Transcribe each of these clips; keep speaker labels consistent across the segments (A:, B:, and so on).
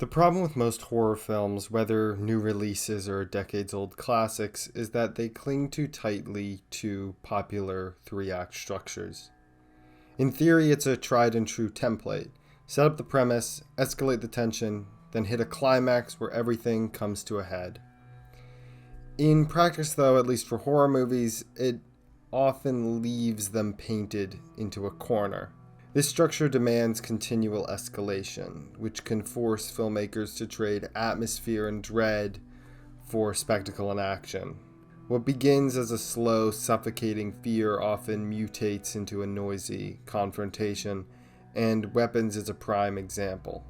A: The problem with most horror films, whether new releases or decades old classics, is that they cling too tightly to popular three act structures. In theory, it's a tried and true template. Set up the premise, escalate the tension, then hit a climax where everything comes to a head. In practice, though, at least for horror movies, it often leaves them painted into a corner. This structure demands continual escalation, which can force filmmakers to trade atmosphere and dread for spectacle and action. What begins as a slow, suffocating fear often mutates into a noisy confrontation, and Weapons is a prime example.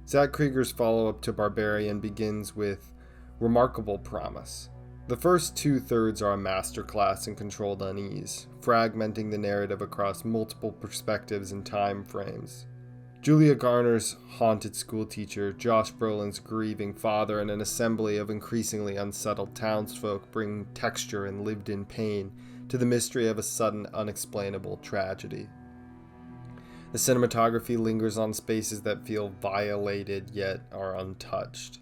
A: Zach Cregger's follow-up to Barbarian begins with remarkable promise. The first two-thirds are a masterclass in controlled unease, fragmenting the narrative across multiple perspectives and time frames. Julia Garner's haunted schoolteacher, Josh Brolin's grieving father, and an assembly of increasingly unsettled townsfolk bring texture and lived-in pain to the mystery of a sudden, unexplainable tragedy. The cinematography lingers on spaces that feel violated yet are untouched.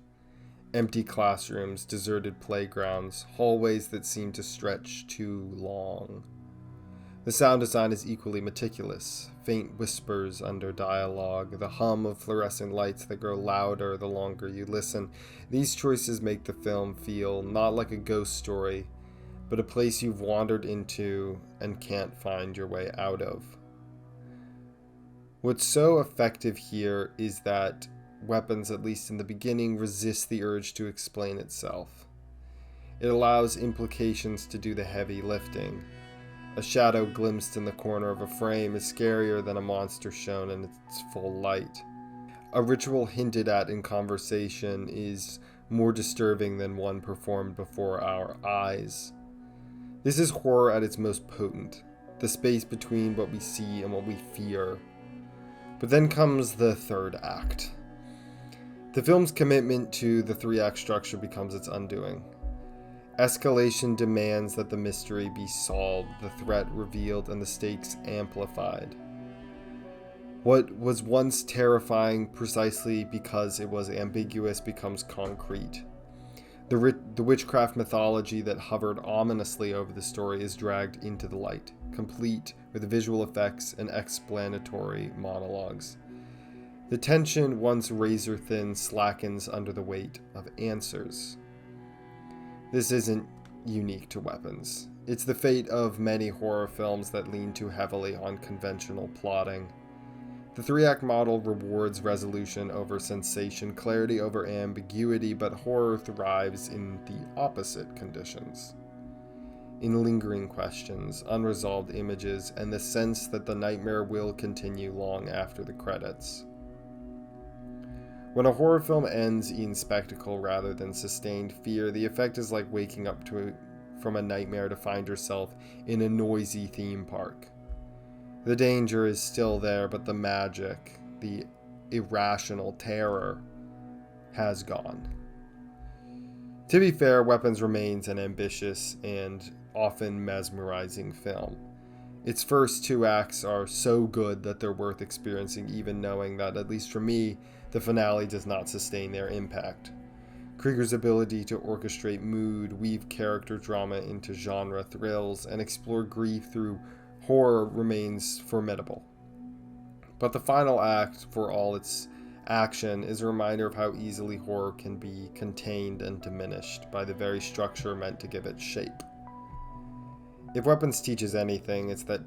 A: Empty classrooms, deserted playgrounds, hallways that seem to stretch too long. The sound design is equally meticulous. Faint whispers under dialogue, the hum of fluorescent lights that grow louder the longer you listen. These choices make the film feel not like a ghost story, but a place you've wandered into and can't find your way out of. What's so effective here is that Weapons, at least in the beginning, resists the urge to explain itself. It allows implications to do the heavy lifting. A shadow glimpsed in the corner of a frame is scarier than a monster shown in its full light. A ritual hinted at in conversation is more disturbing than one performed before our eyes. This is horror at its most potent, the space between what we see and what we fear. But then comes the third act. The film's commitment to the three-act structure becomes its undoing. Escalation demands that the mystery be solved, the threat revealed, and the stakes amplified. What was once terrifying precisely because it was ambiguous becomes concrete. The witchcraft mythology that hovered ominously over the story is dragged into the light, complete with visual effects and explanatory monologues. The tension, once razor-thin, slackens under the weight of answers. This isn't unique to Weapons. It's the fate of many horror films that lean too heavily on conventional plotting. The three-act model rewards resolution over sensation, clarity over ambiguity, but horror thrives in the opposite conditions. In lingering questions, unresolved images, and the sense that the nightmare will continue long after the credits. When a horror film ends in spectacle rather than sustained fear, the effect is like waking up from a nightmare to find yourself in a noisy theme park. The danger is still there, but the magic, the irrational terror, has gone. To be fair, Weapons remains an ambitious and often mesmerizing film. Its first two acts are so good that they're worth experiencing, even knowing that, at least for me, the finale does not sustain their impact. Cregger's ability to orchestrate mood, weave character drama into genre thrills, and explore grief through horror remains formidable. But the final act, for all its action, is a reminder of how easily horror can be contained and diminished by the very structure meant to give it shape. If Weapons teaches anything, it's that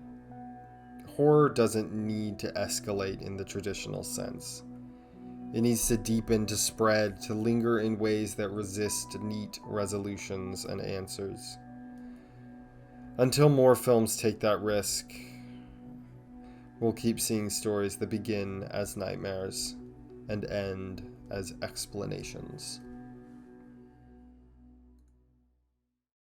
A: horror doesn't need to escalate in the traditional sense. It needs to deepen, to spread, to linger in ways that resist neat resolutions and answers. Until more films take that risk, we'll keep seeing stories that begin as nightmares and end as explanations.